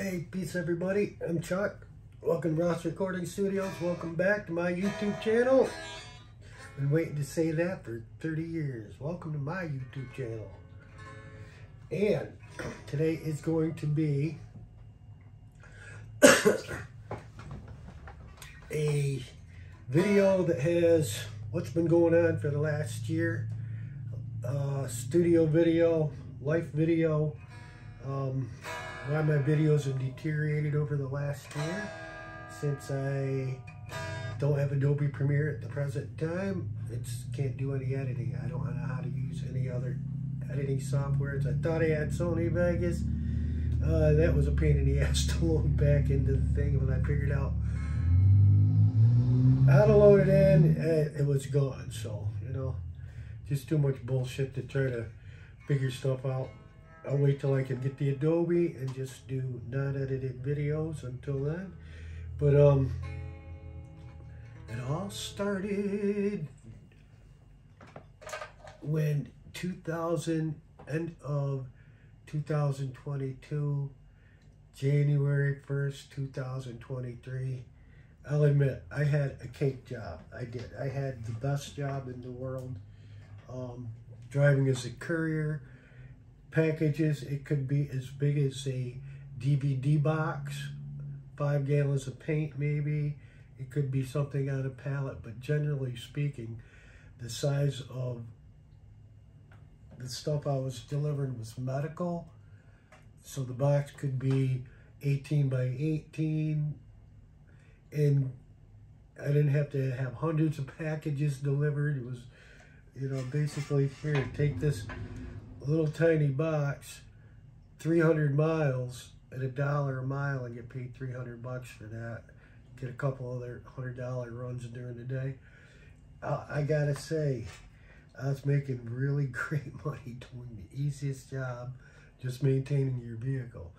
Hey, peace everybody. I'm Chuck. Welcome to Ross Recording Studios. Welcome back to my YouTube channel. Been waiting to say that for 30 years. Welcome to my YouTube channel. And today is going to be a video that has what's been going on for the last year. Studio video, life video. Why my videos have deteriorated over the last year since I don't have Adobe Premiere at the present time. Can't do any editing. I don't know how to use any other editing softwares. I thought I had Sony Vegas. That was a pain in the ass to load back into the thing. When I figured out how to load it in, it was gone. So, you know, just too much bullshit to try to figure stuff out. I'll wait till I can get the Adobe and just do non-edited videos until then. But it all started when end of 2022, January 1st, 2023. I'll admit, I had a cake job. I did. I had the best job in the world. Driving as a courier. Packages, it could be as big as a DVD box, 5 gallons of paint maybe. It could be something on a pallet, but generally speaking, the size of the stuff I was delivering was medical. So the box could be 18 by 18, and I didn't have to have hundreds of packages delivered. It was, you know, basically, here, take this little tiny box, 300 miles at $1 a mile, and get paid $300 for that. Get a couple other $100 runs during the day. I gotta say, I was making really great money doing the easiest job, just maintaining your vehicle.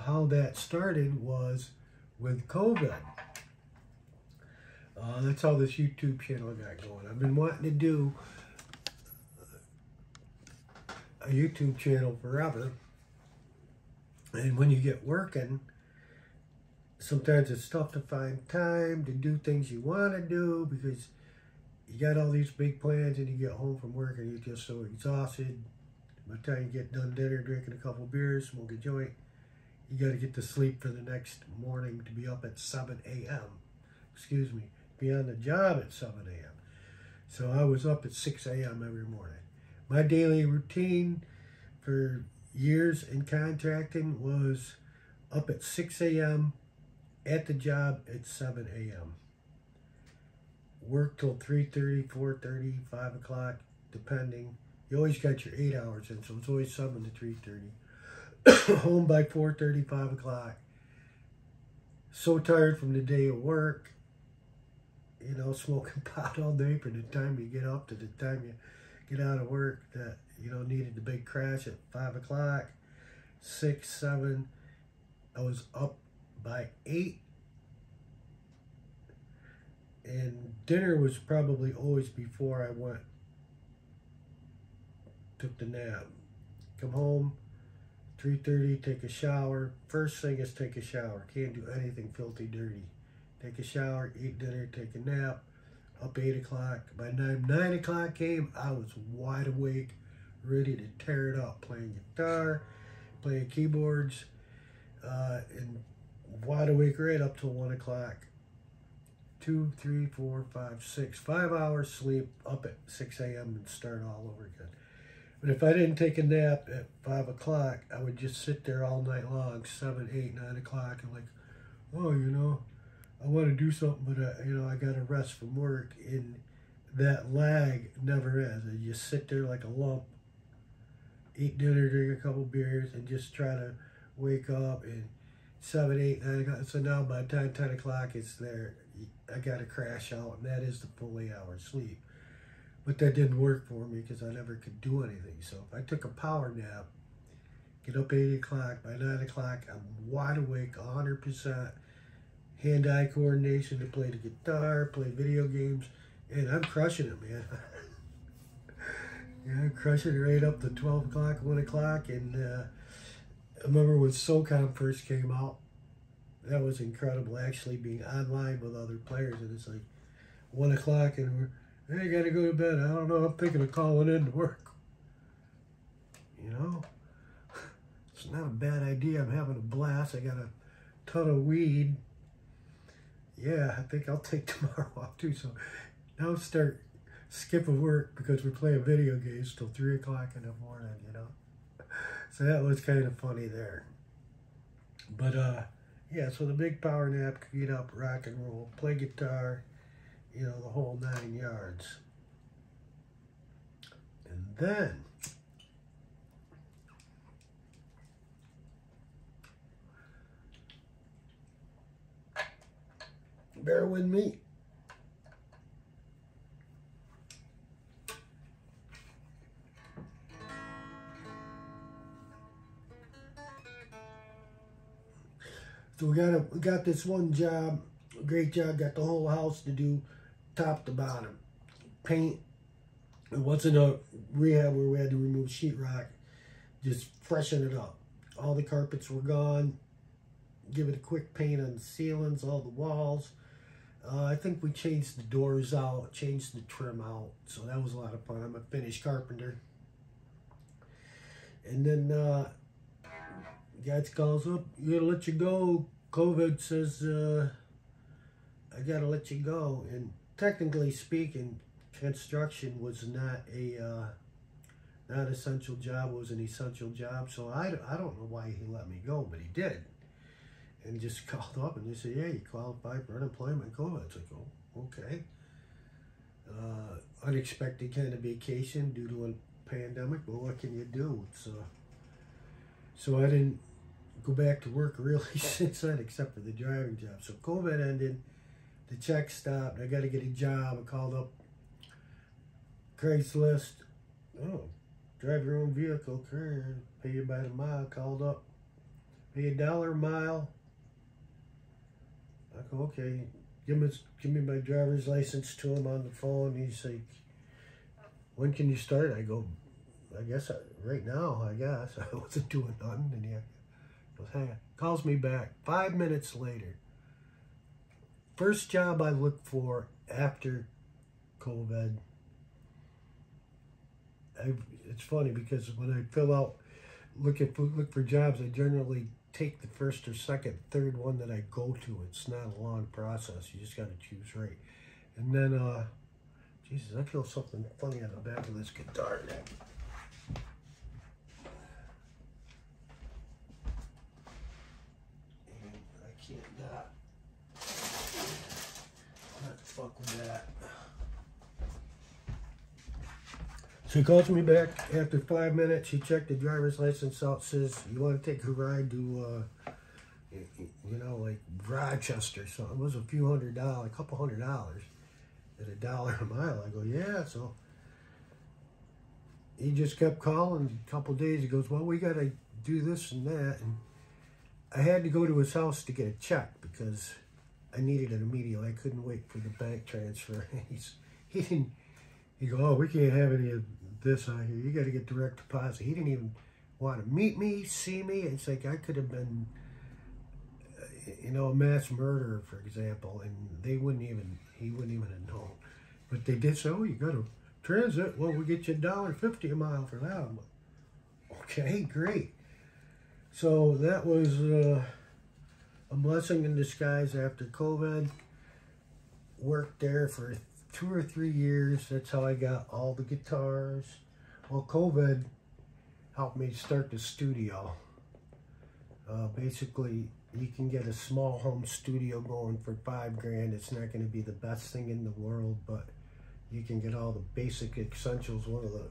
How that started was with COVID. That's how this YouTube channel got going. I've been wanting to do a YouTube channel forever, and when you get working, sometimes it's tough to find time to do things you want to do because you got all these big plans, and you get home from work and you're just so exhausted. By the time you get done dinner, drinking a couple beers, smoke a joint, you got to get to sleep for the next morning to be up at 7 a.m. Excuse me, be on the job at 7 a.m. So I was up at 6 a.m. every morning. My daily routine for years in contracting was up at 6 a.m., at the job at 7 a.m. Work till 3:30, 4:30, 5 o'clock, depending. You always got your 8 hours in, so it's always 7 to 3:30. Home by 4:30, 5 o'clock. So tired from the day of work, you know, smoking pot all day from the time you get up to the time you get out of work, that, you know, needed the big crash at 5 o'clock, 6, 7. I was up by 8. And dinner was probably always before I took the nap. Come home, 3:30, take a shower. First thing is take a shower. Can't do anything filthy dirty. Take a shower, eat dinner, take a nap. Up 8 o'clock. By 9 o'clock came, I was wide awake, ready to tear it up, playing guitar, playing keyboards, and wide awake right up till 1 o'clock. 2, 3, 4, 5, 6, 5 hours sleep, up at 6 a.m. and start all over again. But if I didn't take a nap at 5 o'clock, I would just sit there all night long, 7, 8, 9 o'clock, and like, oh, you know, I want to do something, but you know, I got to rest from work, and that lag never ends. I just sit there like a lump, eat dinner, drink a couple beers, and just try to wake up. And 7, 8, 9 o'clock. So now by the time 10 o'clock it's there, I got to crash out, and that is the full 8 hours sleep. But that didn't work for me because I never could do anything. So if I took a power nap, get up 8 o'clock, by 9 o'clock I'm wide awake, 100%. Hand-eye coordination to play the guitar, play video games, and I'm crushing it, man. Yeah, I'm crushing it right up to 12 o'clock, 1 o'clock, and I remember when SOCOM first came out. That was incredible, actually being online with other players. And it's like 1 o'clock and we're, hey, I gotta go to bed. I don't know, I'm thinking of calling in to work. You know? It's not a bad idea. I'm having a blast. I got a ton of weed. Yeah, I think I'll take tomorrow off too. So now start skipping work because we're playing video games till 3 o'clock in the morning, you know? So that was kind of funny there. But, yeah, so the big power nap, get up, rock and roll, play guitar, you know, the whole 9 yards. And then, bear with me. So we got this one job, great job, got the whole house to do top to bottom. Paint. It wasn't a rehab where we had to remove sheetrock, just freshen it up. All the carpets were gone. Give it a quick paint on the ceilings, all the walls. I think we changed the doors out, changed the trim out. So that was a lot of fun. I'm a finished carpenter. And then guys calls up, you gotta let you go. COVID says, I gotta let you go. And technically speaking, construction was not a not essential job. It was an essential job. So I don't know why he let me go, but he did. And just called up and they said, yeah, you qualify for unemployment COVID. It's like, oh, okay. Unexpected kind of vacation due to a pandemic, but what can you do? It's, so I didn't go back to work really since then, except for the driving job. So COVID ended, the check stopped, I got to get a job. I called up Craigslist. Oh, drive your own vehicle, courier, pay you by the mile. Called up, pay $1 a mile. I go, okay, give me my driver's license to him on the phone. He's like, when can you start? I go, I guess right now, I guess. I wasn't doing nothing. And he goes, hang on. Calls me back 5 minutes later. First job I looked for after COVID. It's funny because when I fill out, look for jobs, I generally take the first or second, third one that I go to. It's not a long process. You just got to choose right. And then, Jesus, I feel something funny on the back of this guitar neck. And I can't not fuck with that. So he calls me back after 5 minutes. He checked the driver's license out, says, you want to take a ride to, you know, like Rochester. So it was a few $100, a couple $100 at $1 a mile. I go, yeah. So he just kept calling. A couple days, he goes, well, we got to do this and that. And I had to go to his house to get a check because I needed it immediately. I couldn't wait for the bank transfer. He didn't. He go, oh, we can't have any of this out here. You got to get direct deposit. He didn't even want to meet me, see me. It's like I could have been, you know, a mass murderer, for example, and he wouldn't even have known. But they did say, oh, you got to transit. Well, we get you $1.50 a mile for that. I'm like, okay, great. So that was a blessing in disguise after COVID. Worked there for 2 or 3 years. That's how I got all the guitars. Well, COVID helped me start the studio. Basically, you can get a small home studio going for $5 grand. It's not going to be the best thing in the world, but you can get all the basic essentials. One of the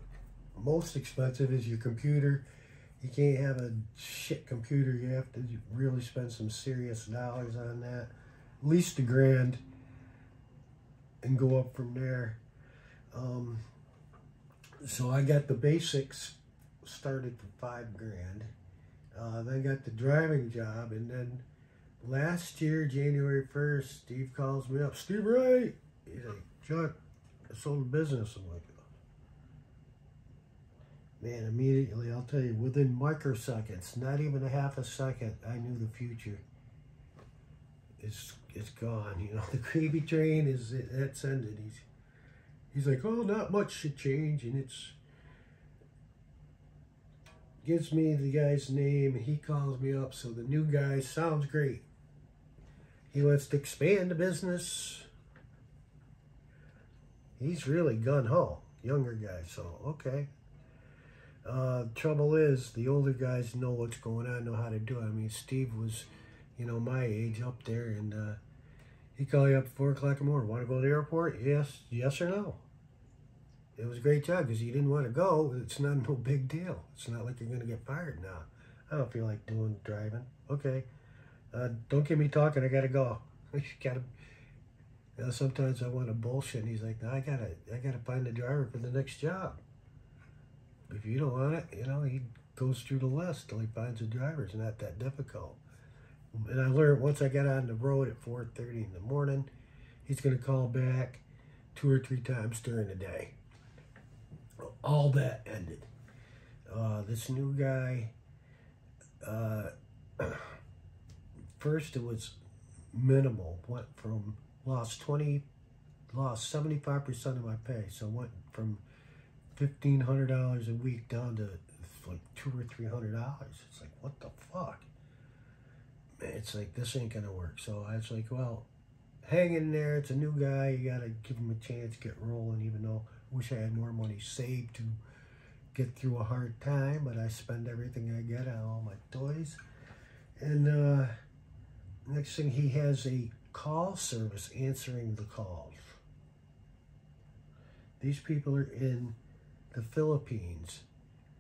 most expensive is your computer. You can't have a shit computer. You have to really spend some serious dollars on that. At least $1 grand. And go up from there. So I got the basics started for $5 grand. Then got the driving job, and then last year, January 1st, Steve calls me up. Steve Wright. He's like, Chuck, I sold a business. I'm like, Man, immediately, I'll tell you, within microseconds, not even a half a second, I knew the future is gone. You know, the gravy train that's ended. He's like, oh, not much should change, and it's gives me the guy's name, and he calls me up. So the new guy sounds great. He wants to expand the business. He's really gun-ho, younger guy, so okay. Trouble is, the older guys know what's going on, know how to do it. I mean, Steve was, you know, my age up there, and he called you up at 4 o'clock in the morning. Want to go to the airport? Yes or no. It was a great job because you didn't want to go. It's not no big deal. It's not like you're going to get fired now. I don't feel like driving. Okay. Don't get me talking. I got to go. I got to. You know, sometimes I want to bullshit, and he's like, no, I gotta find a driver for the next job. If you don't want it, you know, he goes through the list till he finds a driver. It's not that difficult. And I learned once I got on the road at 4:30 in the morning, he's going to call back 2 or 3 times during the day. All that ended. This new guy, first it was minimal. Went from lost 75% of my pay. So went from $1,500 a week down to like $200 or $300. It's like, what the fuck? It's like, this ain't gonna work. So I was like, well, hang in there. It's a new guy. You gotta give him a chance, get rolling. Even though I wish I had more money saved to get through a hard time, but I spend everything I get on all my toys. And next thing, he has a call service answering the calls. These people are in the Philippines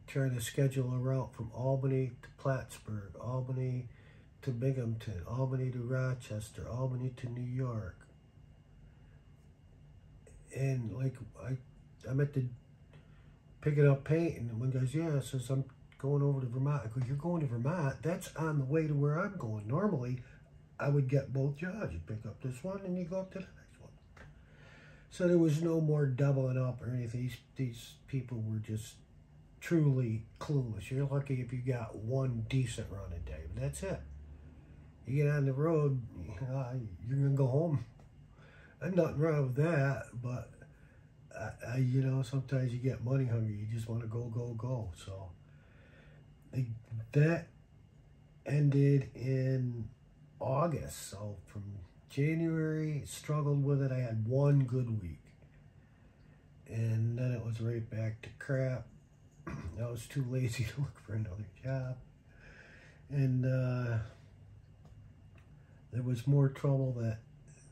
trying to schedule a route from Albany to Plattsburgh, Albany to Binghamton, Albany to Rochester, Albany to New York. And like I'm at the picking up paint, and one guy's, yeah, says, I'm going over to Vermont. I go, you're going to Vermont? That's on the way to where I'm going. Normally, I would get both jobs. You pick up this one and you go up to the next one. So there was no more doubling up or anything. These people were just truly clueless. You're lucky if you got one decent run a day, but that's it. You get on the road, you're going to go home. There's nothing wrong with that, but you know, sometimes you get money hungry. You just want to go. So that ended in August. So from January, struggled with it. I had one good week. And then it was right back to crap. I was too lazy to look for another job. And there was more trouble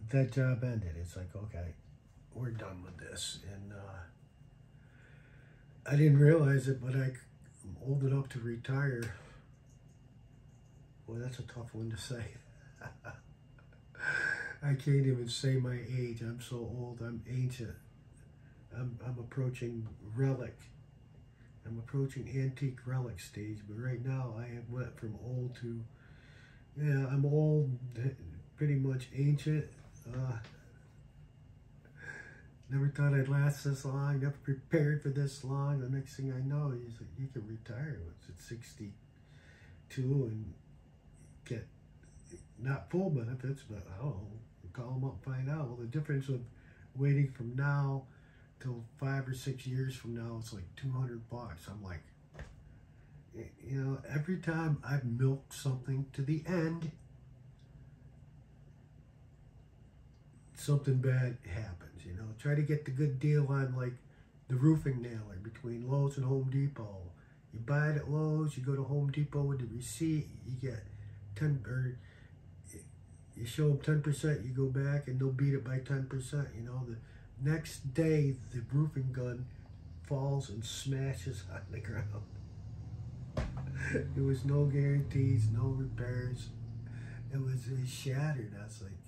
that job ended. It's like, okay, we're done with this. And I didn't realize it, but I'm old enough to retire. Boy, that's a tough one to say. I can't even say my age. I'm so old. I'm ancient. I'm approaching relic. I'm approaching antique relic stage. But right now, I have went from old to, yeah, I'm old, pretty much ancient. Never thought I'd last this long. Never prepared for this long. The next thing I know, you can retire at 62 and get not full benefits, but I don't know, call them up and find out. Well, the difference of waiting from now till 5 or 6 years from now, it's like $200. I'm like, you know, every time I've milked something to the end, something bad happens. You know, try to get the good deal on like the roofing nailer between Lowe's and Home Depot. You buy it at Lowe's, you go to Home Depot with the receipt, you get 10, or you show them 10%, you go back and they'll beat it by 10%. You know, the next day the roofing gun falls and smashes on the ground. There was no guarantees, no repairs. It was shattered. I was like,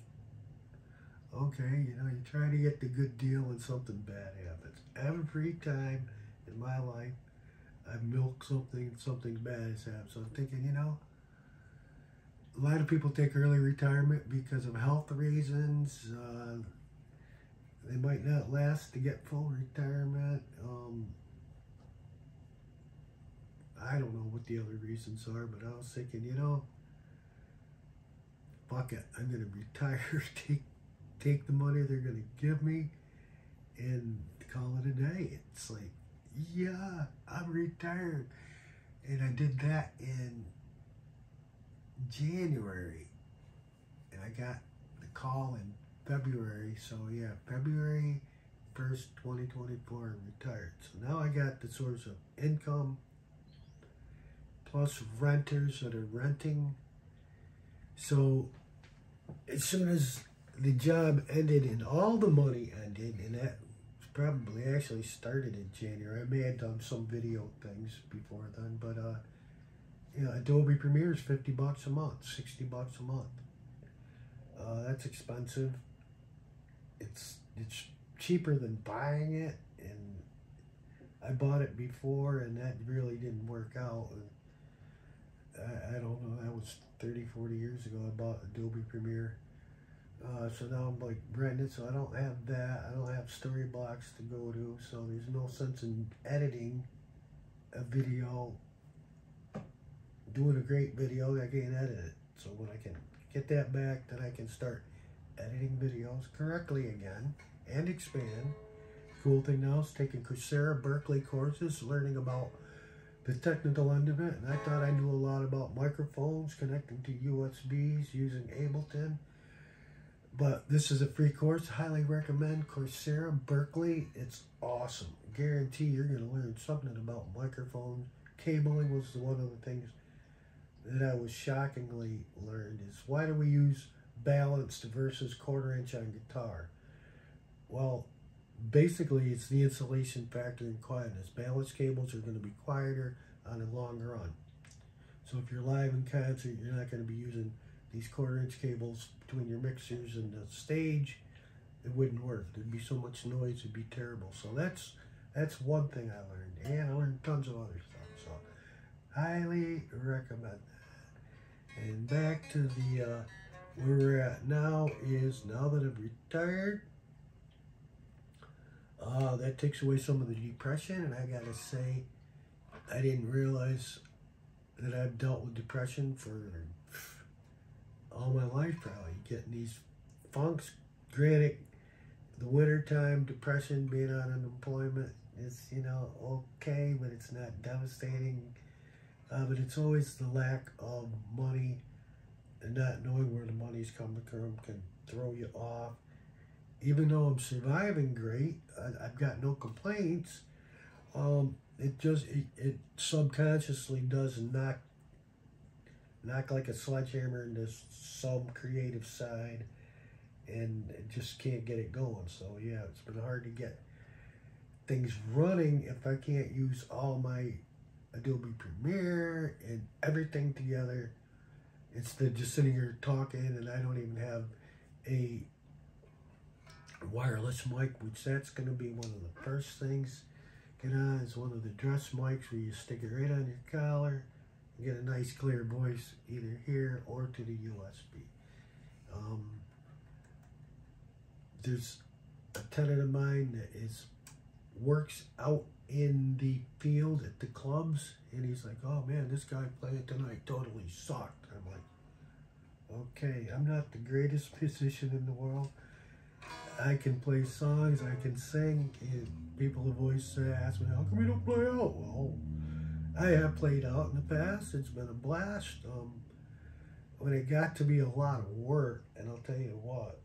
okay, you know, you try to get the good deal and something bad happens. Every time in my life I've milked something bad has happened. So I'm thinking, you know, a lot of people take early retirement because of health reasons. They might not last to get full retirement. I don't know what the other reasons are, but I was thinking, fuck it, I'm gonna retire, take the money they're gonna give me, and call it a day. It's like, yeah, I'm retired, and I did that in January, and I got the call in February. So yeah, February 1st, 2024, I retired. So now I got the source of income, plus renters that are renting. So as soon as the job ended and all the money ended, and that probably actually started in January. I may have done some video things before then, but Adobe Premiere is $50 a month, $60 a month. That's expensive. It's cheaper than buying it, and I bought it before, and that really didn't work out. I don't know, that was 30, 40 years ago I bought Adobe Premiere. So now I'm like renting it, so I don't have that. I don't have Storybox to go to, so there's no sense in editing a video, doing a great video. I can't edit it. So when I can get that back, then I can start editing videos correctly again and expand. Cool thing now is taking Coursera Berkeley courses, learning about the technical end of it. And I thought I knew a lot about microphones, connecting to USBs, using Ableton. But this is a free course. Highly recommend Coursera Berkeley. It's awesome. Guarantee you're going to learn something about microphones. Cabling was one of the things that I was shockingly learned is, why do we use balanced versus 1/4 inch on guitar? Well, basically it's the insulation factor and quietness. Balanced cables are going to be quieter on a longer run. So if you're live in concert, you're not going to be using these 1/4 inch cables between your mixers and the stage. It wouldn't work. There'd be so much noise, it'd be terrible. So that's one thing I learned, and I learned tons of other stuff. So highly recommend that. And back to the where we're at now is, now that I've retired, that takes away some of the depression. And I gotta say, I didn't realize that I've dealt with depression for all my life, probably. Getting these funks. Granted, the wintertime depression, being on unemployment is, okay, but it's not devastating. But it's always the lack of money and not knowing where the money's coming from can throw you off. Even though I'm surviving great, I've got no complaints. It subconsciously does knock like a sledgehammer into some creative side, and it just can't get it going. So yeah, it's been hard to get things running if I can't use all my Adobe Premiere and everything together. Instead of just sitting here talking, and I don't even have a wireless mic, which that's going to be one of the first things get on, is one of the dress mics where you stick it right on your collar and get a nice clear voice either here or to the USB. There's a tenant of mine that works out in the field at the clubs, and he's like, oh man, this guy playing tonight totally sucked. I'm like, okay, I'm not the greatest musician in the world. I can play songs, I can sing, and people have always asked me, how come you don't play out? Well, I have played out in the past. It's been a blast. When it got to be a lot of work, and I'll tell you what,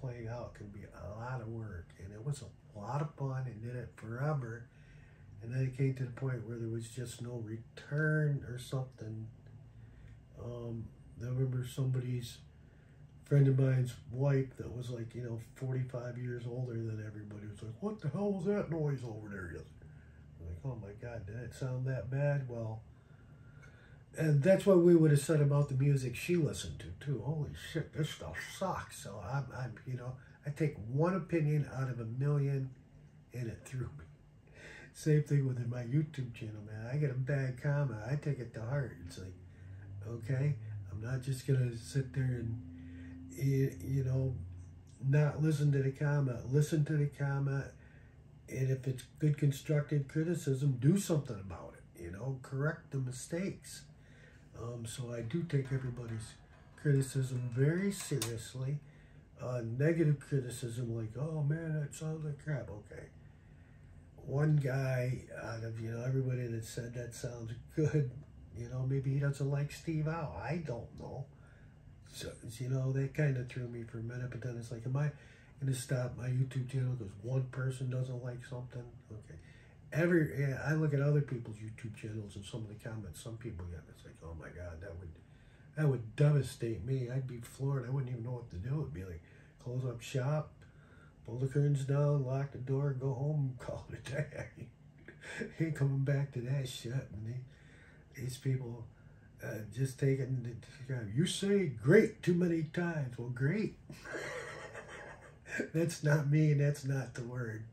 playing out can be a lot of work, and it was a lot of fun, and did it forever. And then it came to the point where there was just no return or something. I remember somebody's friend of mine's wife that was like, 45 years older than everybody was like, what the hell was that noise over there? I'm like, oh my God, did it sound that bad? Well, and that's what we would have said about the music she listened to too. Holy shit, this stuff sucks. So I take one opinion out of a million, and it threw me. Same thing with my YouTube channel, man. I get a bad comment, I take it to heart. It's like, okay, I'm not just gonna sit there and not listen to the comment. Listen to the comment, and if it's good constructive criticism, do something about it. you know, correct the mistakes. So I do take everybody's criticism very seriously. Negative criticism, like, oh man, that sounds like crap. Okay. One guy out of, you know, everybody that said that sounds good, you know, maybe he doesn't like Steve Howe. I don't know. So, you know, that kind of threw me for a minute, but then it's like, am I going to stop my YouTube channel because one person doesn't like something? Okay. Yeah, I look at other people's YouTube channels and some of the comments some people get. It's like, oh my God, that would devastate me. I'd be floored. I wouldn't even know what to do. It'd be like, close up shop, pull the curtains down, lock the door, go home, and call it a day. Ain't coming back to that shit. And these people just taking, you say great too many times. Well, great. That's not me, and that's not the word.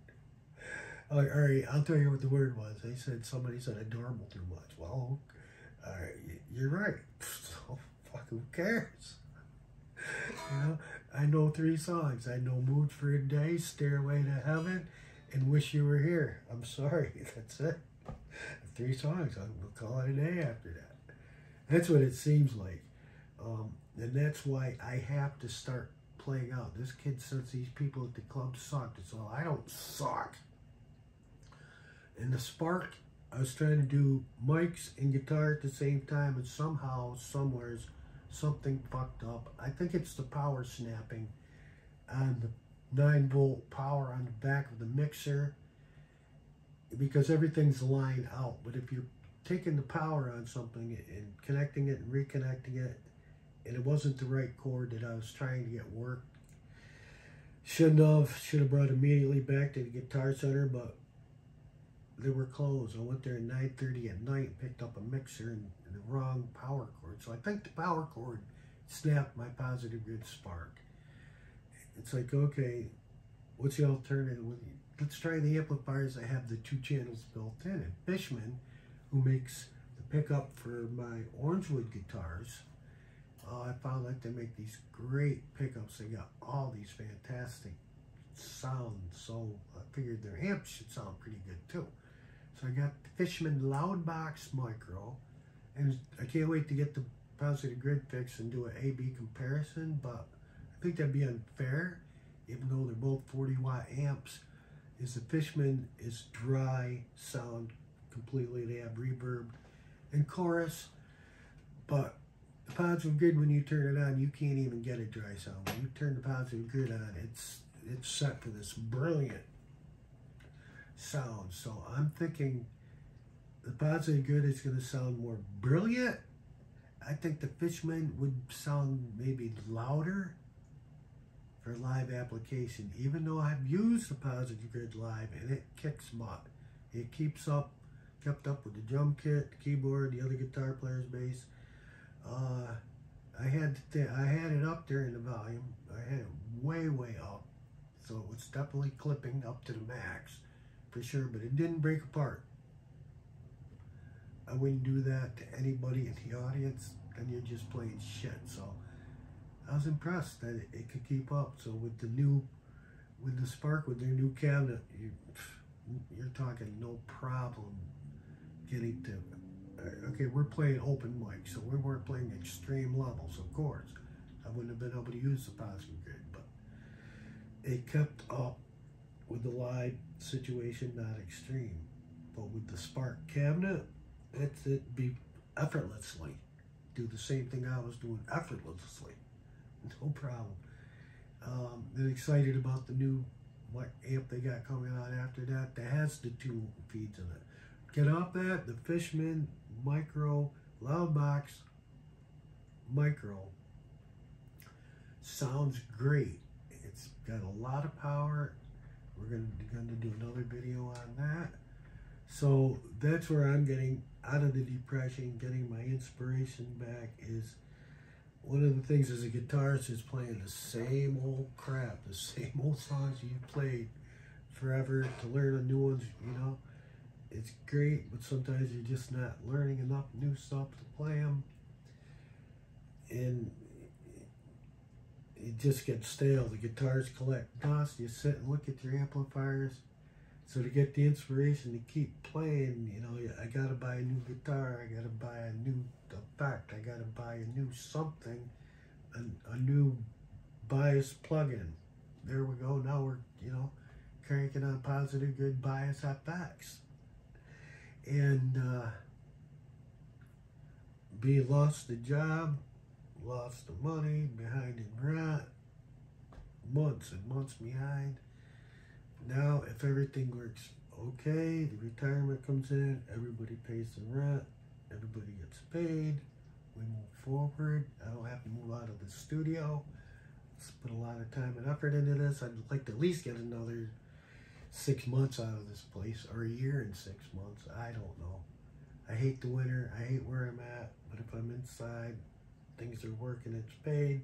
All right, I'll tell you what the word was. They said, somebody said adorable too much. Well, all right, you're right. So, fuck, who cares? You know, I know 3 songs. I know Mood for a Day, Stairway to Heaven, and Wish You Were Here. I'm sorry, that's it. 3 songs. We'll call it a day after that. That's what it seems like. And that's why I have to start playing out. This kid says these people at the club suck. So I don't suck. In the Spark, I was trying to do mics and guitar at the same time, and somehow, somewhere's, something fucked up. I think it's the power snapping on the 9-volt power on the back of the mixer, because everything's lined out. But if you're taking the power on something and connecting it and reconnecting it, and it wasn't the right cord that I was trying to get worked, should have brought immediately back to the Guitar Center, but they were closed. I went there at 9:30 at night and picked up a mixer and the wrong power cord. So I think the power cord snapped my positive grid Spark. It's like, okay, what's the alternative? Let's try the amplifiers that have the 2 channels built in. And Fishman, who makes the pickup for my Orangewood guitars, I found that they make these great pickups. They got all these fantastic sounds. So I figured their amps should sound pretty good too. So I got the Fishman Loudbox Micro, and I can't wait to get the positive grid fix and do an A-B comparison, but I think that'd be unfair, even though they're both 40-watt amps. Is the Fishman is dry sound completely. They have reverb and chorus, but the positive grid, when you turn it on, you can't even get a dry sound. When you turn the positive grid on, it's set for this brilliant sound. So I'm thinking the positive grid is going to sound more brilliant. I think the Fishman would sound maybe louder for live application, even though I've used the positive grid live and it kicks butt. It kept up with the drum kit, the keyboard, the other guitar player's bass. I had it up there in the volume. I had it way up, so it was definitely clipping up to the max for sure, but it didn't break apart. I wouldn't do that to anybody in the audience, and you're just playing shit. So I was impressed that it could keep up. So with the Spark, with their new cabinet, you're talking no problem getting to. Okay, we're playing open mic, so we weren't playing extreme levels, of course. I wouldn't have been able to use the positive grid, but it kept up with the live situation, not extreme. But with the Spark cabinet, it'd be effortlessly. Do the same thing I was doing effortlessly. No problem. And excited about the new amp they got coming out after that. That has the 2 feeds in it. Get off that, the Fishman Micro Loudbox Micro sounds great. It's got a lot of power. We're going to do another video on that. So that's where I'm getting out of the depression, getting my inspiration back. Is one of the things as a guitarist is playing the same old crap, the same old songs you've played forever. To learn the new ones, you know, it's great, but sometimes you're just not learning enough new stuff to play them, and it just gets stale. The guitars collect dust. You sit and look at your amplifiers. So to get the inspiration to keep playing, you know, I gotta buy a new guitar, I gotta buy a new effect, I gotta buy a new something, a new bias plugin. There we go. Now we're, you know, cranking on positive good bias FX. And lost the job, lost the money, behind in rent, months and months behind. Now, if everything works okay, the retirement comes in, everybody pays the rent, everybody gets paid, we move forward. I don't have to move out of the studio. Let's put a lot of time and effort into this. I'd like to at least get another 6 months out of this place, or a year and 6 months. I don't know. I hate the winter. I hate where I'm at. But if I'm inside, things are working, it's paid.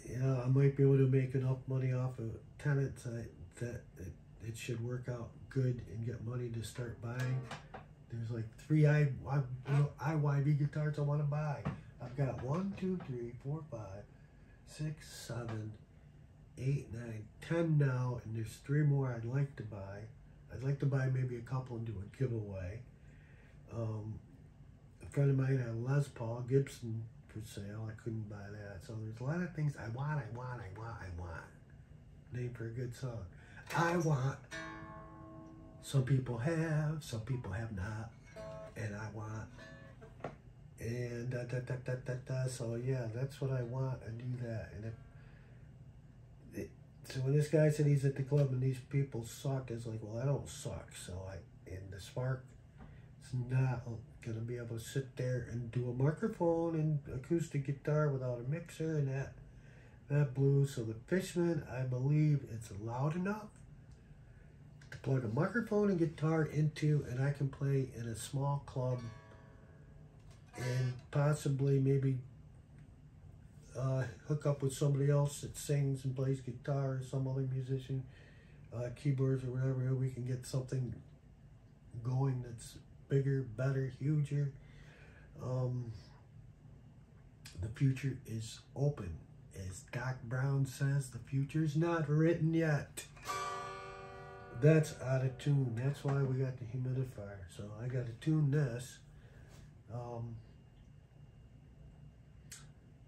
You know, I might be able to make enough money off of tenants that it should work out good and get money to start buying. There's like 3 IYB guitars I want to buy. I've got 1, 2, 3, 4, 5, 6, 7, 8, 9, 10 now, and there's 3 more I'd like to buy. I'd like to buy maybe a couple and do a giveaway. A friend of mine had a Les Paul Gibson for sale. I couldn't buy that. So there's a lot of things I want. Name for a good song. I want. Some people have, some people have not. And I want. And so yeah, that's what I want. I do that. And so when this guy said he's at the club and these people suck, it's like, well, I don't suck. So and the Spark is not gonna be able to sit there and do a microphone and acoustic guitar without a mixer and that blues. So the Fishman, I believe it's loud enough to plug a microphone and guitar into, and I can play in a small club and possibly maybe hook up with somebody else that sings and plays guitar, or some other musician, keyboards or whatever. We can get something going that's bigger, better, huger. The future is open. As Doc Brown says, the future's not written yet. That's out of tune. That's why we got the humidifier. So I got to tune this.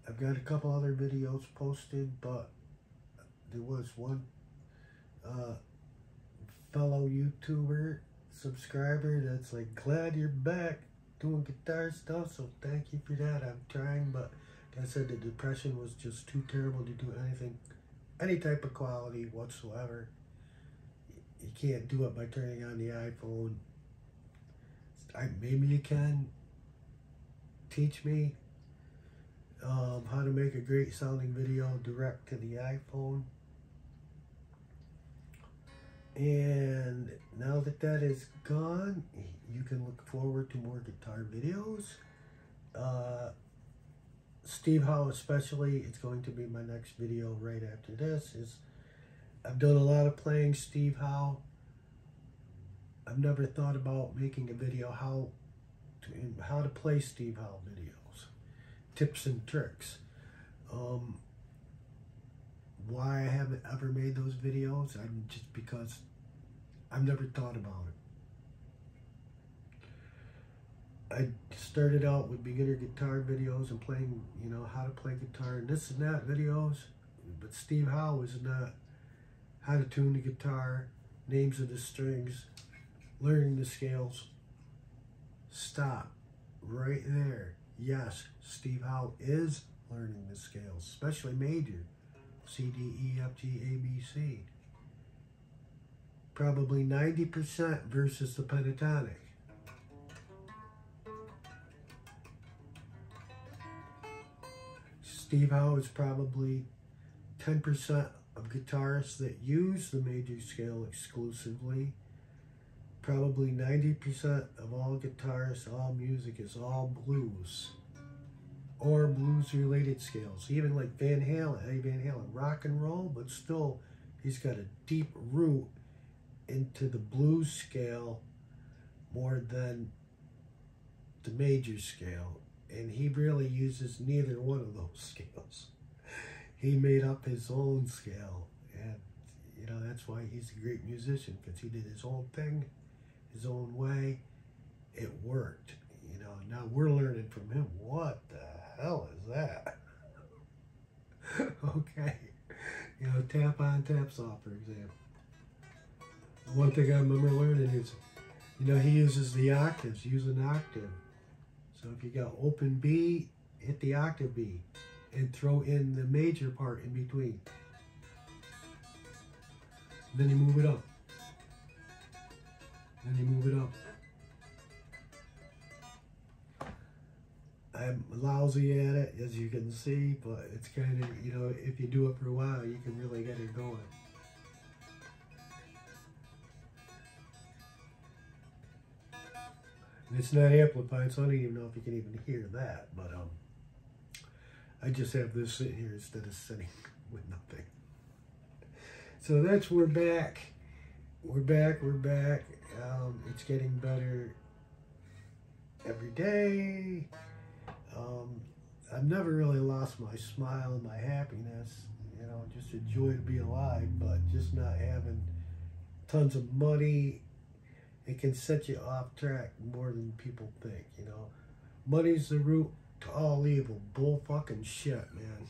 I've got a couple other videos posted, but there was one fellow YouTuber subscriber that's like, glad you're back doing guitar stuff, so thank you for that. I'm trying, but like I said, the depression was just too terrible to do anything, any type of quality whatsoever. You can't do it by turning on the iPhone. Maybe you can teach me how to make a great sounding video direct to the iPhone. And now that that is gone, you can look forward to more guitar videos. Steve Howe especially, it's going to be my next video right after this. I've done a lot of playing Steve Howe. I've never thought about making a video how to play Steve Howe videos, tips and tricks. Why I haven't ever made those videos, just because I've never thought about it. I started out with beginner guitar videos and playing, you know, how to play guitar and this and that videos, but Steve Howe is not how to tune the guitar, names of the strings, learning the scales. Stop right there. Yes, Steve Howe is learning the scales, especially major. C, D, E, F, G, A, B, C. Probably 90% versus the pentatonic. Steve Howe is probably 10% of guitarists that use the major scale exclusively. Probably 90% of all guitarists, all music is all blues or blues-related scales. Even like Van Halen, Eddie Van Halen, rock and roll, but still he's got a deep root into the blues scale more than the major scale. And he really uses neither one of those scales. He made up his own scale. And, you You know, that's why he's a great musician, because he did his own thing, his own way. It worked. You know, now we're learning from him. What the hell is that? Okay. You know, tap on, taps off, for example. One thing I remember learning is, you know, he uses the octaves. Use an octave. So if you got open B, hit the octave B and throw in the major part in between. Then you move it up. Then you move it up. I'm lousy at it, as you can see, but it's kind of, you know, if you do it for a while, you can really get it going. And it's not amplified, so I don't even know if you can even hear that, but I just have this sitting here instead of sitting with nothing. So that's, we're back. We're back. It's getting better every day. I've never really lost my smile and my happiness, you know, just a joy to be alive, but just not having tons of money, it can set you off track more than people think, you know. Money's the root to all evil. Bull fucking shit, man.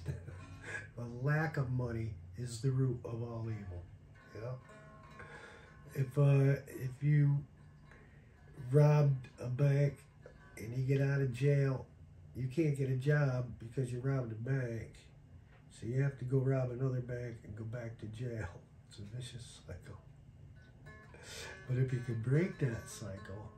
The lack of money is the root of all evil, you know. If you robbed a bank and you get out of jail, you can't get a job because you robbed a bank. So you have to go rob another bank and go back to jail. It's a vicious cycle. But if you could break that cycle,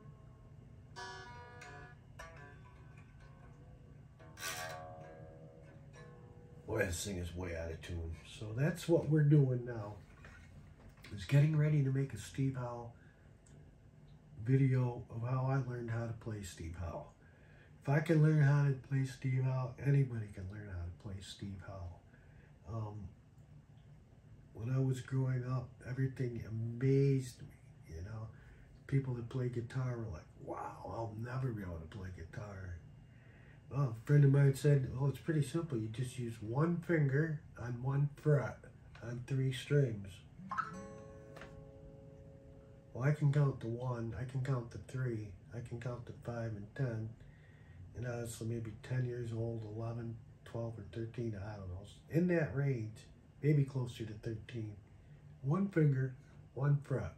boy, this thing is way out of tune. So that's what we're doing now. Is getting ready to make a Steve Howe video of how I learned how to play Steve Howe. If I can learn how to play Steve Howe, anybody can learn how to play Steve Howe. When I was growing up, everything amazed me, you know. People that play guitar were like, wow, I'll never be able to play guitar. Well, a friend of mine said, well, it's pretty simple. You just use one finger on one fret on 3 strings. Well, I can count to 1, I can count to 3, I can count to 5 and 10. And I was maybe 10 years old, 11, 12, or 13, I don't know. In that range, maybe closer to 13. One finger, one fret.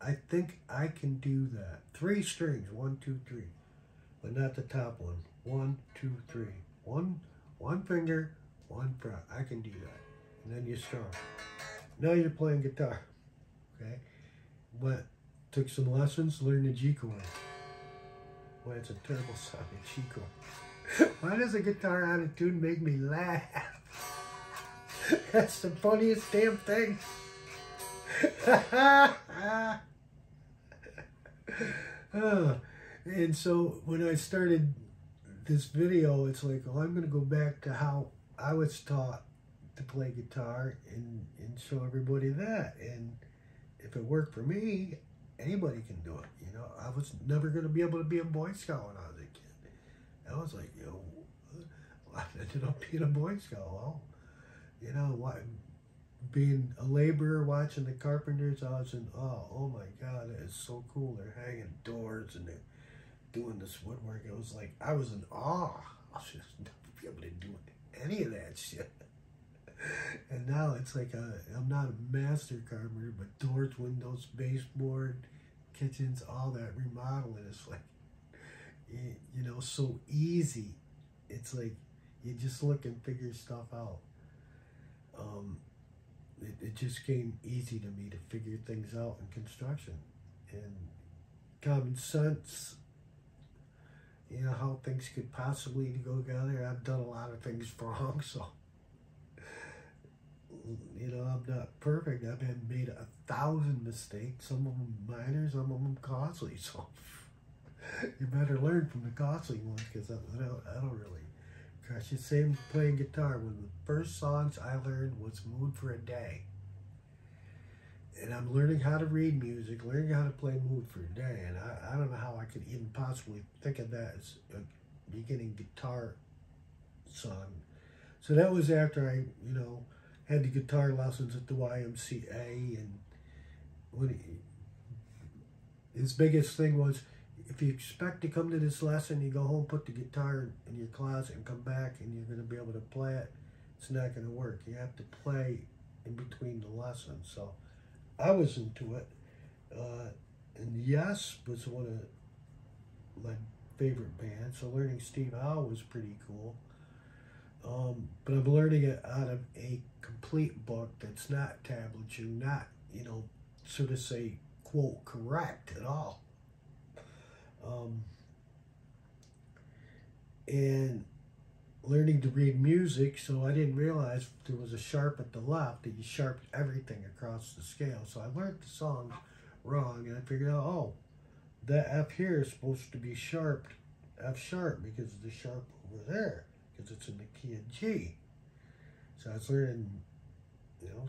I think I can do that. 3 strings, 1, 2, 3. But not the top one. 1, 2, 3. One finger, one fret. I can do that. And then you strum. Now you're playing guitar. Okay? But took some lessons, learned the G chord. Boy, it's a terrible sounding G chord. Why does a guitar out of tune make me laugh? That's the funniest damn thing. And so when I started this video, it's like, oh, I'm going to go back to how I was taught to play guitar and show everybody that. And if it worked for me, anybody can do it. You know, I was never going to be able to be a Boy Scout when I was a kid. I was like, you know, I ended up being a Boy Scout. Well, you know, being a laborer, watching the carpenters, I was in awe. Oh my God, it is so cool. They're hanging doors and they're doing this woodwork. It was like, I was in awe. I should never be able to do any of that shit. And now it's like, I'm not a master carpenter, but doors, windows, baseboard, kitchens, all that remodeling is like, you know, so easy. It's like, you just look and figure stuff out. It just came easy to me to figure things out in construction. And common sense, you know, how things could possibly go together. I've done a lot of things wrong, so, you know, I'm not perfect. I've made 1,000 mistakes, some of them minor, some of them costly, so you better learn from the costly ones, because I don't really crush it. Same playing guitar. One of the first songs I learned was Mood for a Day. And I'm learning how to read music, learning how to play Mood for a Day. And I don't know how I could even possibly think of that as a beginning guitar song. So that was after I, you know, had the guitar lessons at the YMCA, and his biggest thing was, if you expect to come to this lesson, you go home, put the guitar in your closet, and come back, and you're going to be able to play it. It's not going to work. You have to play in between the lessons. So I was into it. And Yes was one of my favorite bands. So learning Steve Howe was pretty cool. But I'm learning it out of a complete book that's not tablature, not, so to say, quote, correct at all. And learning to read music, so I didn't realize there was a sharp at the left, that you sharped everything across the scale. So I learned the songs wrong, and I figured out, oh, that F here is supposed to be sharped, F sharp, because of the sharp over there, because it's in the key of G. So I was learning,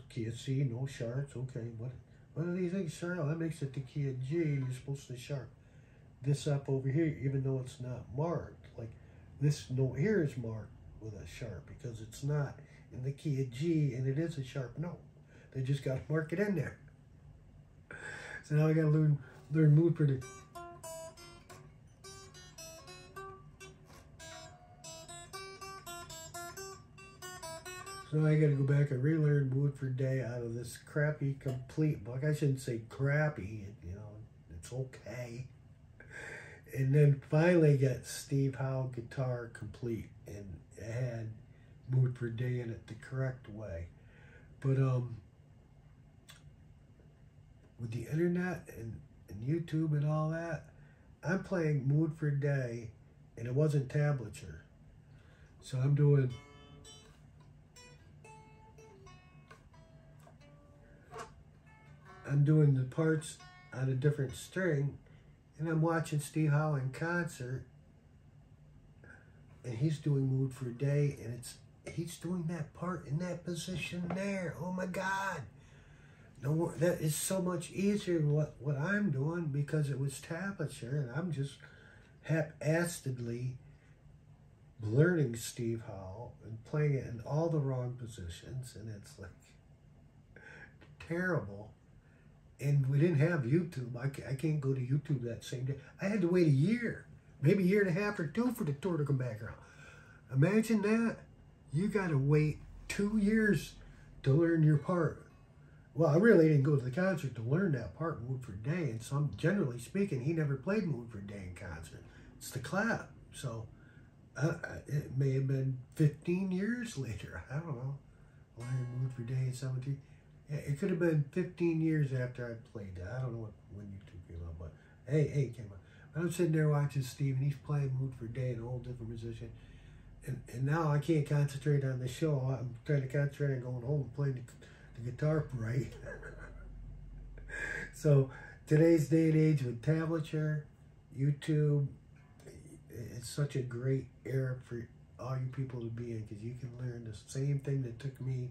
key of C, no sharps. Okay, what are these things sharp? Oh, that makes it the key of G, and you're supposed to sharp this up over here, even though it's not marked. Like this note here is marked with a sharp because it's not in the key of G, and it is a sharp note. They just got to mark it in there. So now I got to learn mood prediction. So I got to go back and relearn mood for day out of this crappy complete book. I shouldn't say crappy, it's okay. And then finally got Steve Howe Guitar Complete, and it had mood for day in it the correct way. But with the internet and YouTube and all that, I'm playing mood for day, and it wasn't tablature. So I'm doing the parts on a different string, and I'm watching Steve Howe in concert, and he's doing mood for day, and he's doing that part in that position there. Oh my God. No, that is so much easier than what I'm doing, because it was tablature, and I'm just haphazardly learning Steve Howe and playing it in all the wrong positions, and it's like terrible. And we didn't have YouTube. I can't go to YouTube that same day. I had to wait a year, maybe a year and a half or two, for the tour to come back around. Imagine that. You got to wait 2 years to learn your part. Well, I really didn't go to the concert to learn that part, Mood for Day. And generally speaking, he never played Mood for Day in concert. It's the clap. So it may have been 15 years later. I don't know. Learning Mood for Day in 17. It could have been 15 years after I played that. I don't know when YouTube came out, but hey, it came out. I'm sitting there watching Steve, and he's playing Mood for Day in a whole different position. And now I can't concentrate on the show. I'm trying to concentrate on going home and playing the guitar right. So today's day and age with tablature, YouTube, it's such a great era for all you people to be in, because you can learn the same thing that took me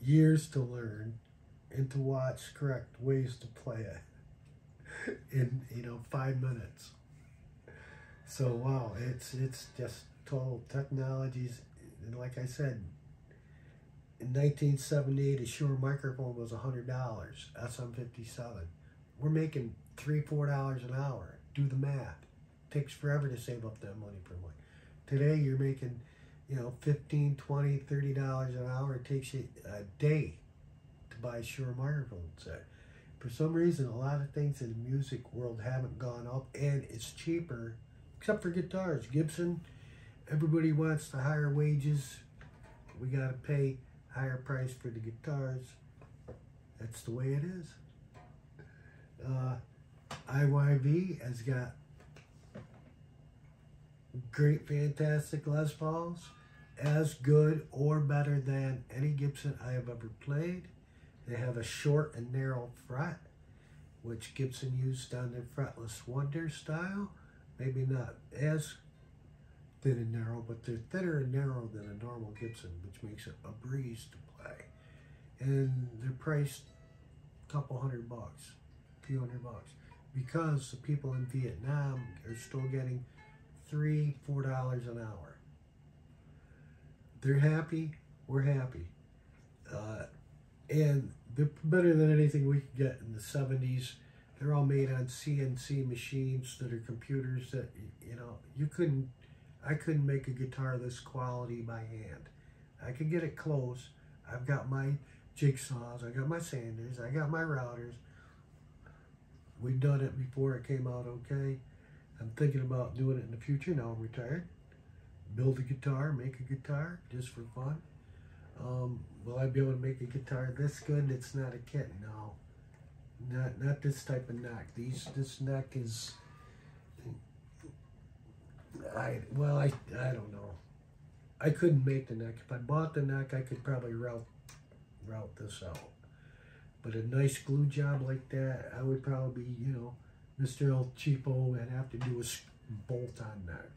years to learn and to watch correct ways to play it in 5 minutes. So wow, it's just total technologies. And like I said, in 1978 a Shure microphone was $100, SM57. We're making $3-4 an hour. Do the math. It takes forever to save up that money per month. Today you're making $15, $20, $30 an hour. It takes you a day to buy a Shure microphone set. For some reason, a lot of things in the music world haven't gone up, and it's cheaper, except for guitars. Gibson, everybody wants the higher wages. We got to pay higher price for the guitars. That's the way it is. IYV has got great, fantastic Les Pauls, as good or better than any Gibson I have ever played. They have a short and narrow fret, which Gibson used on their Fretless Wonder style. Maybe not as thin and narrow, but they're thinner and narrow than a normal Gibson, which makes it a breeze to play. And they're priced a couple $100, a few $100, because the people in Vietnam are still getting $3-4 an hour. They're happy, we're happy. And they're better than anything we could get in the 70s. They're all made on CNC machines that are computers that, you know, I couldn't make a guitar this quality by hand. I could get it close. I've got my jigsaws, I got my sanders, I got my routers. We've done it before, it came out okay. I'm thinking about doing it in the future. Now I'm retired. Build a guitar, make a guitar, just for fun. Will I be able to make a guitar this good? It's not a kit, no. Not this type of neck. This neck is, I don't know. I couldn't make the neck. If I bought the neck, I could probably route this out. But a nice glue job like that, I would probably be, you know, Mr. El Cheapo and have to do a bolt-on neck.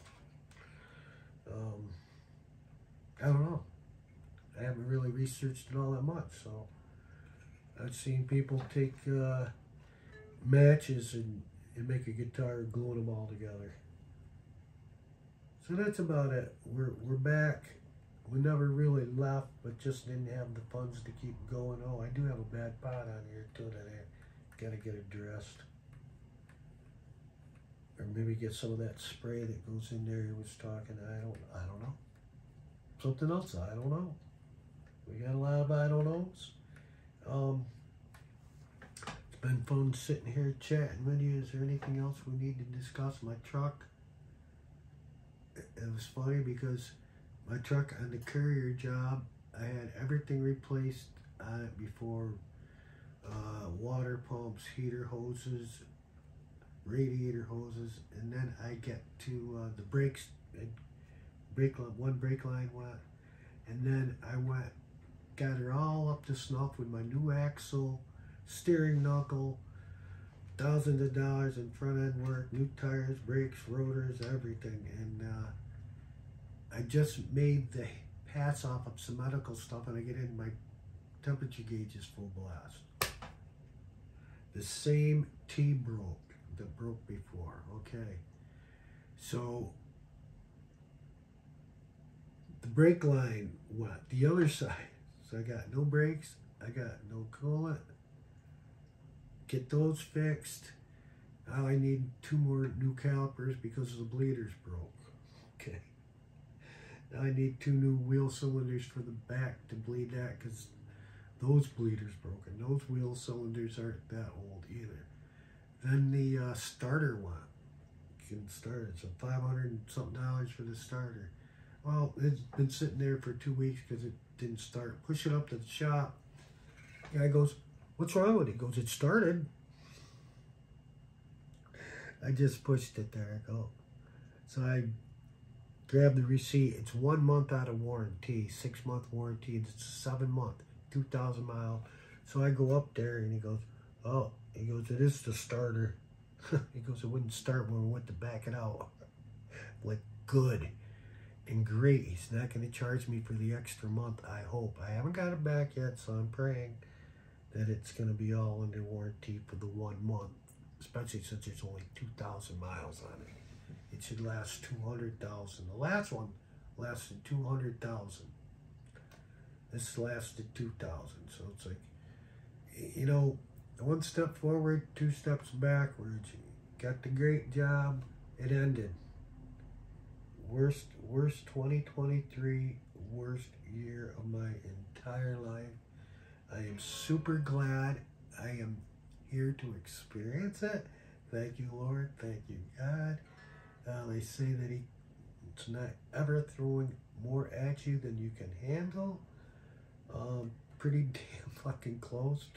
I don't know. I haven't really researched it all that much, so I've seen people take matches and make a guitar, gluing them all together. So that's about it. We're back. We never really left, but just didn't have the funds to keep going. Oh, I do have a bad pot on here too today. Gotta get it dressed. Or maybe get some of that spray that goes in there he was talking. I don't know. Something else, I don't know. We got a lot of I don't knows. It's been fun sitting here chatting with you. Is there anything else we need to discuss? My truck. It was funny because my truck on the courier job, I had everything replaced on it before. Water pumps, heater hoses, radiator hoses, and then I get to the brakes, one brake line went, and then I got her all up to snuff with my new axle, steering knuckle, thousands of dollars in front end work, new tires, brakes, rotors, everything, and I just made the pass off of some medical stuff, and I get in, my temperature gauge is full blast. The same T broke that broke before, okay. So the brake line went the other side. So I got no brakes, I got no coolant. Get those fixed. Now I need 2 more new calipers because the bleeders broke. Okay. Now I need 2 new wheel cylinders for the back to bleed that because those bleeders broke. And those wheel cylinders aren't that old either. Then the starter went. You can start it. So $500 and something for the starter. Well, it's been sitting there for 2 weeks because it didn't start. Push it up to the shop. The guy goes, "What's wrong with it?" He goes, "It started." I just pushed it there. I go. So I grabbed the receipt. It's 1 month out of warranty, 6-month warranty. It's 7 month, 2,000 mile. So I go up there and he goes, "Oh," he goes, "it is the starter." He goes, "It wouldn't start when we went to back it out." Like, good and great. He's not going to charge me for the extra month, I hope. I haven't got it back yet, so I'm praying that it's going to be all under warranty for the 1 month, especially since there's only 2,000 miles on it. It should last 200,000. The last one lasted 200,000. This lasted 2,000. So it's like, you know, 1 step forward, 2 steps backwards. Got the great job. It ended. Worst 2023, worst year of my entire life. I am super glad I am here to experience it. Thank you, Lord. Thank you, God. They say that it's not ever throwing more at you than you can handle. Pretty damn fucking close.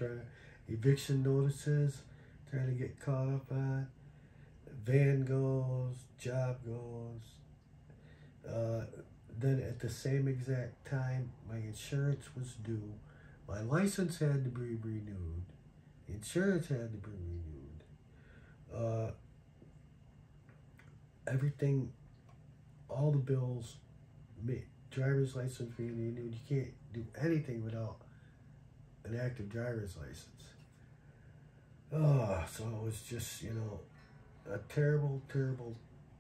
Eviction notices, trying to get caught up on. Van goes, job goes. Then at the same exact time, my insurance was due. My license had to be renewed. Insurance had to be renewed. Everything, all the bills, driver's license being renewed. You can't do anything without an active driver's license. So it was just, you know, a terrible, terrible,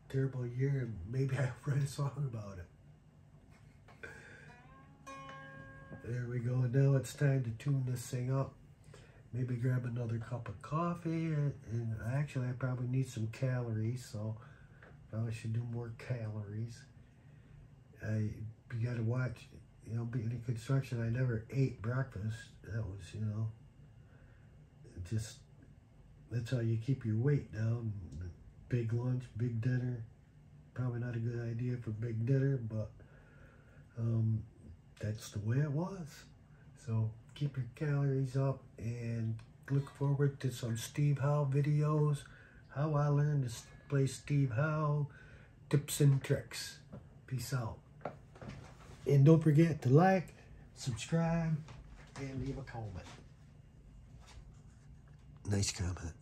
terrible year. Maybe I'll write a song about it. There we go. Now it's time to tune this thing up. Maybe grab another cup of coffee. And actually, I probably need some calories, so probably should do more calories. You got to watch, you know, being in construction, I never ate breakfast. That was, you know, just, that's how you keep your weight down. Big lunch, big dinner. Probably not a good idea for big dinner, but that's the way it was. So keep your calories up and look forward to some Steve Howe videos. How I learned to play Steve Howe, tips and tricks. Peace out. And don't forget to like, subscribe, and leave a comment. Nice comment.